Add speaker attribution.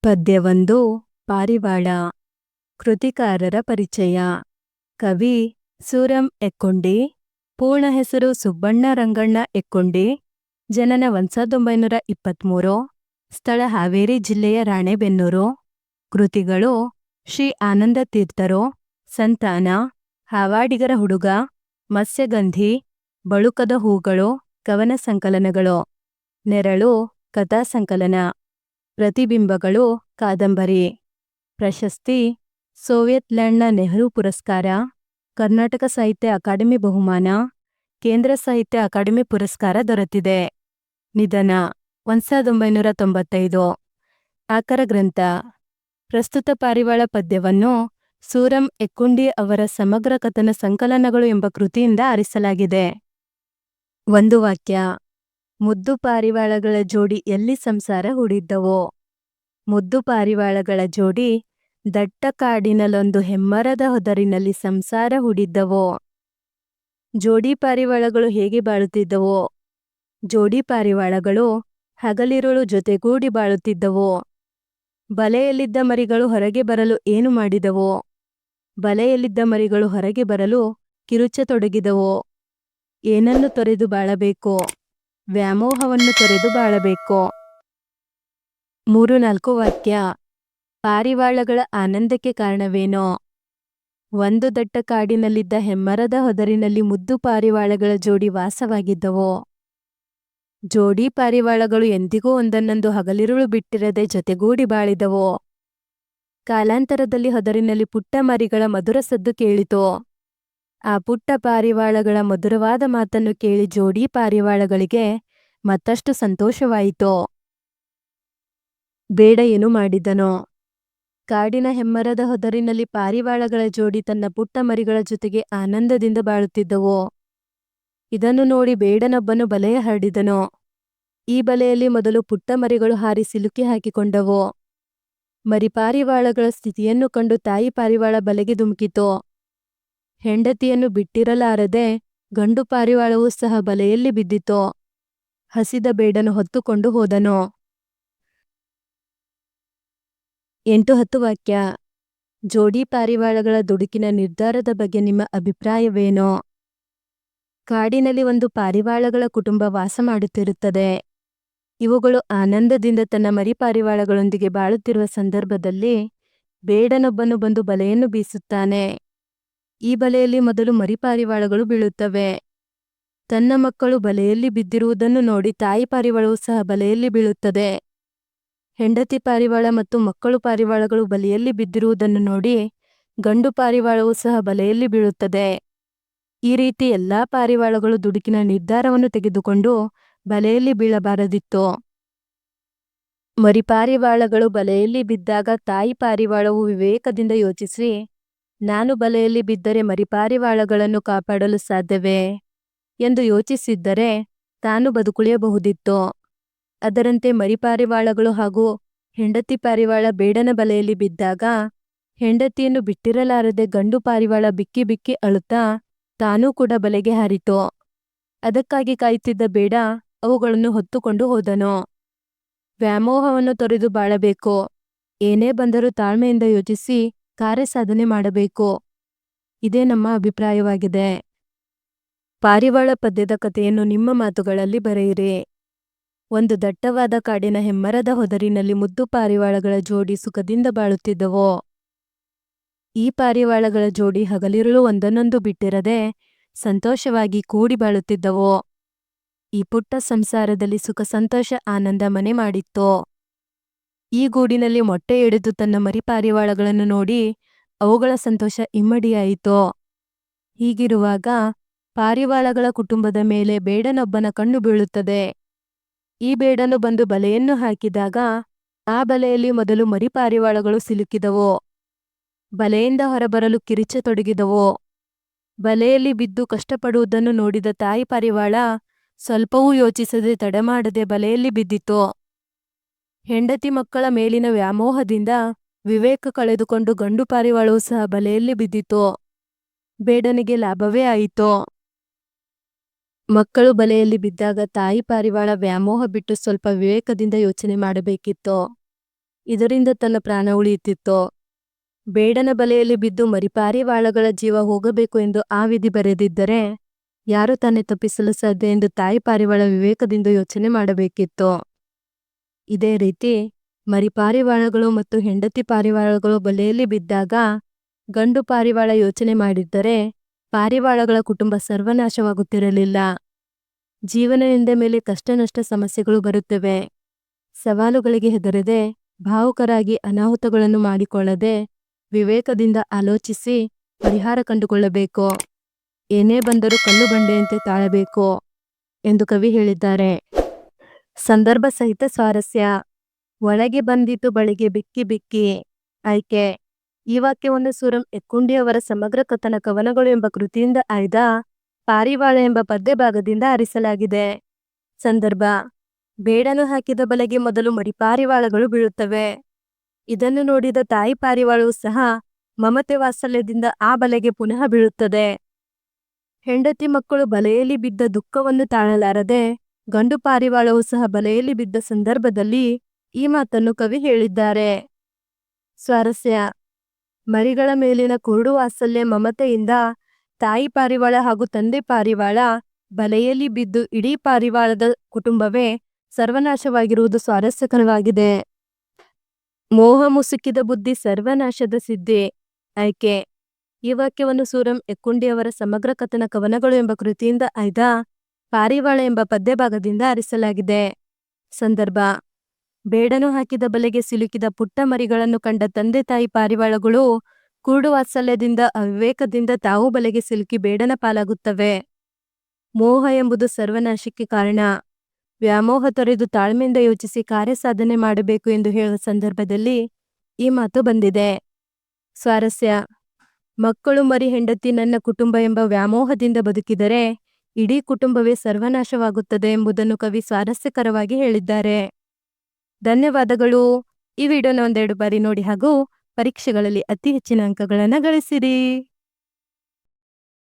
Speaker 1: ಪದ್ಯವೊಂದು ಪಾರಿವಾಳ. ಕೃತಿಕಾರರ ಪರಿಚಯ. ಕವಿ ಸೂರಂ ಎಕ್ಕುಂಡಿ. ಪೂರ್ಣ ಹೆಸರು ಸುಬ್ಬಣ್ಣ ರಂಗಣ್ಣ ಎಕ್ಕುಂಡಿ. ಜನನ 1923. ಸ್ಥಳ ಹಾವೇರಿ ಜಿಲ್ಲೆಯ ರಾಣೆಬೆನ್ನೂರು. ಕೃತಿಗಳು: ಶ್ರೀ ಆನಂದ ತೀರ್ಥರು, ಸಂತಾನ, ಹಾವಾಡಿಗರ ಹುಡುಗ, ಮತ್ಸ್ಯಗಂಧಿ, ಬಳುಕದ ಹೂಗಳು, ಕವನ ಸಂಕಲನಗಳು. ನೆರಳು ಕಥಾ ಸಂಕಲನ. ಪ್ರತಿಬಿಂಬಗಳು ಕಾದಂಬರಿ. ಪ್ರಶಸ್ತಿ: ಸೋವಿಯತ್ ಲ್ಯಾಂಡ್ನ ನೆಹರು ಪುರಸ್ಕಾರ, ಕರ್ನಾಟಕ ಸಾಹಿತ್ಯ ಅಕಾಡೆಮಿ ಬಹುಮಾನ, ಕೇಂದ್ರ ಸಾಹಿತ್ಯ ಅಕಾಡೆಮಿ ಪುರಸ್ಕಾರ ದೊರೆತಿದೆ. ನಿಧನ 1995. ಆಕರ ಗ್ರಂಥ. ಪ್ರಸ್ತುತ ಪಾರಿವಾಳ ಪದ್ಯವನ್ನು ಸೂರಂ ಎಕ್ಕುಂಡಿ ಅವರ ಸಮಗ್ರ ಕಥನ ಸಂಕಲನಗಳು ಎಂಬ ಕೃತಿಯಿಂದ ಆರಿಸಲಾಗಿದೆ. ಒಂದು ವಾಕ್ಯ. ಮುದ್ದು ಪಾರಿವಾಳಗಳ ಜೋಡಿ ಎಲ್ಲಿ ಸಂಸಾರ ಹೂಡಿದ್ದವೋ. ಮುದ್ದು ಪಾರಿವಾಳಗಳ ಜೋಡಿ ದಟ್ಟ ಕಾಡಿನಲ್ಲೊಂದು ಹೆಮ್ಮರದ ಹೊದರಿನಲ್ಲಿ ಸಂಸಾರ ಹೂಡಿದ್ದವೋ. ಜೋಡಿ ಪಾರಿವಾಳಗಳು ಹೇಗೆ ಬಾಳುತ್ತಿದ್ದವೋ. ಜೋಡಿ ಪಾರಿವಾಳಗಳು ಹಗಲಿರುಳು ಜೊತೆಗೂಡಿ ಬಾಳುತ್ತಿದ್ದವೋ. ಬಲೆಯಲ್ಲಿದ್ದ ಮರಿಗಳು ಹೊರಗೆ ಬರಲು ಏನು ಮಾಡಿದವೋ. ಬಲೆಯಲ್ಲಿದ್ದ ಮರಿಗಳು ಹೊರಗೆ ಬರಲು ಕಿರುಚತೊಡಗಿದವೋ. ಏನನ್ನು ತೊರೆದು ಬಾಳಬೇಕೋ. ವ್ಯಾಮೋಹವನ್ನು ತೊರೆದು ಬಾಳಬೇಕೋ. 3-4 ವಾಕ್ಯ. ಪಾರಿವಾಳಗಳ ಆನಂದಕ್ಕೆ ಕಾರಣವೇನೋ. ಒಂದು ದಟ್ಟ ಕಾಡಿನಲ್ಲಿದ್ದ ಹೆಮ್ಮರದ ಹೊದರಿನಲ್ಲಿ ಮುದ್ದು ಪಾರಿವಾಳಗಳ ಜೋಡಿ ವಾಸವಾಗಿದ್ದವೋ. ಜೋಡಿ ಪಾರಿವಾಳಗಳು ಎಂದಿಗೂ ಒಂದನ್ನೊಂದು ಹಗಲಿರುಳು ಬಿಟ್ಟಿರದೆ ಜೊತೆಗೂಡಿ ಬಾಳಿದವೋ. ಕಾಲಾಂತರದಲ್ಲಿ ಹೊದರಿನಲ್ಲಿ ಪುಟ್ಟ ಮರಿಗಳ ಮಧುರ ಸದ್ದು ಕೇಳಿತೋ. ಆ ಪುಟ್ಟ ಪಾರಿವಾಳಗಳ ಮಧುರವಾದ ಮಾತನ್ನು ಕೇಳಿ ಜೋಡಿ ಪಾರಿವಾಳಗಳಿಗೆ ಮತ್ತಷ್ಟು ಸಂತೋಷವಾಯಿತೋ. ಬೇಡ ಏನು ಮಾಡಿದನೋ. ಕಾಡಿನ ಹೆಮ್ಮರದ ಹೊದರಿನಲ್ಲಿ ಪಾರಿವಾಳಗಳ ಜೋಡಿ ತನ್ನ ಪುಟ್ಟ ಮರಿಗಳ ಜೊತೆಗೆ ಆನಂದದಿಂದ ಬಾಳುತ್ತಿದ್ದವೋ. ಇದನ್ನು ನೋಡಿ ಬೇಡನೊಬ್ಬನು ಬಲೆಯ ಹರಡಿದನೋ. ಈ ಬಲೆಯಲ್ಲಿ ಮೊದಲು ಪುಟ್ಟ ಮರಿಗಳು ಹಾರಿ ಸಿಲುಕಿ ಹಾಕಿಕೊಂಡವೋ. ಮರಿಪಾರಿವಾಳಗಳ ಸ್ಥಿತಿಯನ್ನು ಕಂಡು ತಾಯಿ ಪಾರಿವಾಳ ಬಲೆಗೆ ಧುಮುಕಿತೋ. ಹೆಂಡತಿಯನ್ನು ಬಿಟ್ಟಿರಲಾರದೆ ಗಂಡು ಪಾರಿವಾಳವೂ ಸಹ ಬಲೆಯಲ್ಲಿ ಬಿದ್ದಿತೋ. ಹಸಿದ ಬೇಡನು ಹೊತ್ತುಕೊಂಡು ಹೋದನೋ. 8-10 ವಾಕ್ಯ. ಜೋಡಿ ಪಾರಿವಾಳಗಳ ದುಡುಕಿನ ನಿರ್ಧಾರದ ಬಗ್ಗೆ ನಿಮ್ಮ ಅಭಿಪ್ರಾಯವೇನೋ. ಕಾಡಿನಲ್ಲಿ ಒಂದು ಪಾರಿವಾಳಗಳ ಕುಟುಂಬ ವಾಸ ಮಾಡುತ್ತಿರುತ್ತದೆ. ಇವುಗಳು ಆನಂದದಿಂದ ತನ್ನ ಮರಿಪಾರಿವಾಳಗಳೊಂದಿಗೆ ಬಾಳುತ್ತಿರುವ ಸಂದರ್ಭದಲ್ಲಿ ಬೇಡನೊಬ್ಬನು ಬಂದು ಬಲೆಯನ್ನು ಬೀಸುತ್ತಾನೆ. ಈ ಬಲೆಯಲ್ಲಿ ಮೊದಲು ಮರಿಪಾರಿವಾಳಗಳು ಬೀಳುತ್ತವೆ. ತನ್ನ ಮಕ್ಕಳು ಬಲೆಯಲ್ಲಿ ಬಿದ್ದಿರುವುದನ್ನು ನೋಡಿ ತಾಯಿ ಪಾರಿವಾಳವೂ ಸಹ ಬಲೆಯಲ್ಲಿ ಬೀಳುತ್ತದೆ. ಹೆಂಡತಿ ಪಾರಿವಾಳ ಮತ್ತು ಮಕ್ಕಳು ಪಾರಿವಾಳಗಳು ಬಲೆಯಲ್ಲಿ ಬಿದ್ದಿರುವುದನ್ನು ನೋಡಿ ಗಂಡು ಪಾರಿವಾಳವೂ ಸಹ ಬಲೆಯಲ್ಲಿ ಬೀಳುತ್ತದೆ. ಈ ರೀತಿ ಎಲ್ಲಾ ಪಾರಿವಾಳಗಳು ದುಡುಕಿನ ನಿರ್ಧಾರವನ್ನು ತೆಗೆದುಕೊಂಡು ಬಲೆಯಲ್ಲಿ ಬೀಳಬಾರದಿತ್ತು. ಮರಿಪಾರಿವಾಳಗಳು ಬಲೆಯಲ್ಲಿ ಬಿದ್ದಾಗ ತಾಯಿ ಪಾರಿವಾಳವು ವಿವೇಕದಿಂದ ಯೋಚಿಸಿ, ನಾನು ಬಲೆಯಲ್ಲಿ ಬಿದ್ದರೆ ಮರಿಪಾರಿವಾಳಗಳನ್ನು ಕಾಪಾಡಲು ಸಾಧ್ಯವೇ ಎಂದು ಯೋಚಿಸಿದ್ದರೆ ತಾನು ಬದುಕುಳಿಯಬಹುದಿತ್ತು. ಅದರಂತೆ ಮರಿಪಾರಿವಾಳಗಳು ಹಾಗೂ ಹೆಂಡತಿ ಪಾರಿವಾಳ ಬೇಡನ ಬಲೆಯಲ್ಲಿ ಬಿದ್ದಾಗ ಹೆಂಡತಿಯನ್ನು ಬಿಟ್ಟಿರಲಾರದೆ ಗಂಡು ಪಾರಿವಾಳ ಬಿಕ್ಕಿ ಬಿಕ್ಕಿ ಅಳುತ್ತಾ ತಾನೂ ಕೂಡ ಬಲೆಗೆ ಹಾರಿತು. ಅದಕ್ಕಾಗಿ ಕಾಯುತ್ತಿದ್ದ ಬೇಡ ಅವುಗಳನ್ನು ಹೊತ್ತುಕೊಂಡು ಹೋದನು. ವ್ಯಾಮೋಹವನ್ನು ತೊರೆದು ಬಾಳಬೇಕು. ಏನೇ ಬಂದರೂ ತಾಳ್ಮೆಯಿಂದ ಯೋಚಿಸಿ ಕಾರ್ಯಸಾಧನೆ ಮಾಡಬೇಕು. ಇದೇ ನಮ್ಮ ಅಭಿಪ್ರಾಯವಾಗಿದೆ. ಪಾರಿವಾಳ ಪದ್ಯದ ಕಥೆಯನ್ನು ನಿಮ್ಮ ಮಾತುಗಳಲ್ಲಿ ಬರೆಯಿರಿ. ಒಂದು ದಟ್ಟವಾದ ಕಾಡಿನ ಹೆಮ್ಮರದ ಹೊದರಿನಲ್ಲಿ ಮುದ್ದು ಪಾರಿವಾಳಗಳ ಜೋಡಿ ಸುಖದಿಂದ ಬಾಳುತ್ತಿದ್ದವೋ. ಈ ಪಾರಿವಾಳಗಳ ಜೋಡಿ ಹಗಲಿರುಳು ಒಂದನ್ನೊಂದು ಬಿಟ್ಟಿರದೆ ಸಂತೋಷವಾಗಿ ಕೂಡಿ ಬಾಳುತ್ತಿದ್ದವೋ. ಈ ಪುಟ್ಟ ಸಂಸಾರದಲ್ಲಿ ಸುಖ ಸಂತೋಷ ಆನಂದ ಮನೆ ಮಾಡಿತ್ತೋ. ಈ ಗೂಡಿನಲ್ಲಿ ಮೊಟ್ಟೆ ಎಡೆದು ತನ್ನ ಮರಿಪಾರಿವಾಳಗಳನ್ನು ನೋಡಿ ಅವುಗಳ ಸಂತೋಷ ಇಮ್ಮಡಿಯಾಯಿತೋ. ಹೀಗಿರುವಾಗ ಪಾರಿವಾಳಗಳ ಕುಟುಂಬದ ಮೇಲೆ ಬೇಡನೊಬ್ಬನ ಕಣ್ಣು ಬೀಳುತ್ತದೆ. ಈ ಬೇಡನು ಬಂದು ಬಲೆಯನ್ನು ಹಾಕಿದಾಗ ಆ ಬಲೆಯಲ್ಲಿ ಮೊದಲು ಮರಿಪಾರಿವಾಳಗಳು ಸಿಲುಕಿದವೋ. ಬಲೆಯಿಂದ ಹೊರಬರಲು ಕಿರಿಚತೊಡಗಿದವೋ. ಬಲೆಯಲ್ಲಿ ಬಿದ್ದು ಕಷ್ಟಪಡುವುದನ್ನು ನೋಡಿದ ತಾಯಿ ಪಾರಿವಾಳ ಸ್ವಲ್ಪವೂ ಯೋಚಿಸದೆ ತಡಮಾಡದೆ ಬಲೆಯಲ್ಲಿ ಬಿದ್ದಿತೋ. ಹೆಂಡತಿ ಮಕ್ಕಳ ಮೇಲಿನ ವ್ಯಾಮೋಹದಿಂದ ವಿವೇಕ ಕಳೆದುಕೊಂಡು ಗಂಡು ಪಾರಿವಾಳವೂ ಸಹ ಬಲೆಯಲ್ಲಿ ಬಿದ್ದಿತೋ. ಬೇಡನಿಗೆ ಲಾಭವೇ ಆಯಿತೋ. ಮಕ್ಕಳು ಬಲೆಯಲ್ಲಿ ಬಿದ್ದಾಗ ತಾಯಿ ಪಾರಿವಾಳ ವ್ಯಾಮೋಹ ಬಿಟ್ಟು ಸ್ವಲ್ಪ ವಿವೇಕದಿಂದ ಯೋಚನೆ ಮಾಡಬೇಕಿತ್ತೋ. ಇದರಿಂದ ತನ್ನ ಪ್ರಾಣ ಉಳಿಯುತ್ತಿತ್ತು. ಬೇಡನ ಬಲೆಯಲ್ಲಿ ಬಿದ್ದು ಮರಿಪಾರಿವಾಳಗಳ ಜೀವ ಹೋಗಬೇಕು ಎಂದು ಆ ವಿಧಿ ಬರೆದಿದ್ದರೆ ಯಾರು ತಾನೇ ತಪ್ಪಿಸಲು ಸಾಧ್ಯ ಎಂದು ತಾಯಿ ಪಾರಿವಾಳ ವಿವೇಕದಿಂದ ಯೋಚನೆ ಮಾಡಬೇಕಿತ್ತು. ಇದೇ ರೀತಿ ಮರಿಪಾರಿವಾಳಗಳು ಮತ್ತು ಹೆಂಡತಿ ಪಾರಿವಾಳಗಳು ಬಲೆಯಲ್ಲಿ ಬಿದ್ದಾಗ ಗಂಡು ಪಾರಿವಾಳ ಯೋಚನೆ ಮಾಡಿದ್ದರೆ ಪಾರಿವಾಳಗಳ ಕುಟುಂಬ ಸರ್ವನಾಶವಾಗುತ್ತಿರಲಿಲ್ಲ. ಜೀವನ ಎಂದ ಮೇಲೆ ಕಷ್ಟ ನಷ್ಟ ಸಮಸ್ಯೆಗಳು ಬರುತ್ತವೆ. ಸವಾಲುಗಳಿಗೆ ಹೆದರದೆ ಭಾವುಕರಾಗಿ ಅನಾಹುತಗಳನ್ನು ಮಾಡಿಕೊಳ್ಳದೆ ವಿವೇಕದಿಂದ ಆಲೋಚಿಸಿ ಪರಿಹಾರ ಕಂಡುಕೊಳ್ಳಬೇಕು. ಏನೇ ಬಂದರೂ ಕಲ್ಲು ಬಂಡೆಯಂತೆ ತಾಳಬೇಕು ಎಂದು ಕವಿ ಹೇಳಿದ್ದಾರೆ. ಸಂದರ್ಭ ಸಹಿತ ಸ್ವಾರಸ್ಯ. ಒಳಗೆ ಬಂದಿತು ಬಳಿಗೆ ಬಿಕ್ಕಿ ಬಿಕ್ಕಿ. ಆಯ್ಕೆ: ಈ ವಾಕ್ಯವನ್ನು ಸೂರಂ ಎಕ್ಕುಂಡಿಯವರ ಸಮಗ್ರ ಕಥನ ಕವನಗಳು ಎಂಬ ಕೃತಿಯಿಂದ ಆಯ್ದ ಪಾರಿವಾಳ ಎಂಬ ಪದ್ಯ ಭಾಗದಿಂದ ಆರಿಸಲಾಗಿದೆ. ಸಂದರ್ಭ: ಬೇಡನು ಹಾಕಿದ ಬಲೆಗೆ ಮೊದಲು ಮರಿಪಾರಿವಾಳಗಳು ಬೀಳುತ್ತವೆ. ಇದನ್ನು ನೋಡಿದ ತಾಯಿ ಪಾರಿವಾಳವು ಸಹ ಮಮತೆ ವಾತ್ಸಲ್ಯದಿಂದ ಆ ಬಲೆಗೆ ಪುನಃ ಬೀಳುತ್ತದೆ. ಹೆಂಡತಿ ಮಕ್ಕಳು ಬಲೆಯಲ್ಲಿ ಬಿದ್ದ ದುಃಖವನ್ನು ತಾಳಲಾರದೆ ಗಂಡು ಪಾರಿವಾಳವು ಸಹ ಬಲೆಯಲ್ಲಿ ಬಿದ್ದ ಸಂದರ್ಭದಲ್ಲಿ ಈ ಮಾತನ್ನು ಕವಿ ಹೇಳಿದ್ದಾರೆ. ಸ್ವಾರಸ್ಯ: ಮರಿಗಳ ಮೇಲಿನ ಕುರುಡು ವಾತ್ಸಲ್ಯ ಮಮತೆಯಿಂದ ತಾಯಿ ಪಾರಿವಾಳ ಹಾಗೂ ತಂದೆ ಪಾರಿವಾಳ ಬಲೆಯಲ್ಲಿ ಬಿದ್ದು ಇಡೀ ಪಾರಿವಾಳದ ಕುಟುಂಬವೇ ಸರ್ವನಾಶವಾಗಿರುವುದು ಸ್ವಾರಸ್ಯಕರವಾಗಿದೆ. ಮೋಹ ಮುಸುಕಿದ ಬುದ್ಧಿ ಸರ್ವನಾಶದ ಸಿದ್ಧಿ. ಆಯ್ಕೆ: ಈ ವಾಕ್ಯವನ್ನು ಸೂರಂ ಎಕ್ಕುಂಡಿಯವರ ಸಮಗ್ರ ಕಥನ ಕವನಗಳು ಎಂಬ ಕೃತಿಯಿಂದ ಆಯ್ದ ಪಾರಿವಾಳ ಎಂಬ ಪದ್ಯ ಭಾಗದಿಂದ ಆರಿಸಲಾಗಿದೆ. ಸಂದರ್ಭ: ಬೇಡನು ಹಾಕಿದ ಬಲೆಗೆ ಸಿಲುಕಿದ ಪುಟ್ಟ ಮರಿಗಳನ್ನು ಕಂಡ ತಂದೆ ತಾಯಿ ಪಾರಿವಾಳಗಳು ಕುರುಡು ವಾತ್ಸಲ್ಯದಿಂದ ಅವಿವೇಕದಿಂದ ತಾವು ಬಲೆಗೆ ಸಿಲುಕಿ ಬೇಡನ ಪಾಲಾಗುತ್ತವೆ. ಮೋಹ ಎಂಬುದು ಸರ್ವನಾಶಕ್ಕೆ ಕಾರಣ. ವ್ಯಾಮೋಹ ತೊರೆದು ತಾಳ್ಮೆಯಿಂದ ಯೋಚಿಸಿ ಕಾರ್ಯಸಾಧನೆ ಮಾಡಬೇಕು ಎಂದು ಹೇಳುವ ಸಂದರ್ಭದಲ್ಲಿ ಈ ಮಾತು ಬಂದಿದೆ. ಸ್ವಾರಸ್ಯ: ಮಕ್ಕಳು ಮರಿ ಹೆಂಡತಿ ನನ್ನ ಕುಟುಂಬ ಎಂಬ ವ್ಯಾಮೋಹದಿಂದ ಬದುಕಿದರೆ ಇಡೀ ಕುಟುಂಬವೇ ಸರ್ವನಾಶವಾಗುತ್ತದೆ ಎಂಬುದನ್ನು ಕವಿ ಸ್ವಾರಸ್ಯಕರವಾಗಿ ಹೇಳಿದ್ದಾರೆ. ಧನ್ಯವಾದಗಳು. ಈ ವಿಡಿಯೋನ ಒಂದೆರಡು ಬಾರಿ ನೋಡಿ ಹಾಗೂ ಪರೀಕ್ಷೆಗಳಲ್ಲಿ ಅತಿ ಹೆಚ್ಚಿನ ಅಂಕಗಳನ್ನು ಗಳಿಸಿರಿ.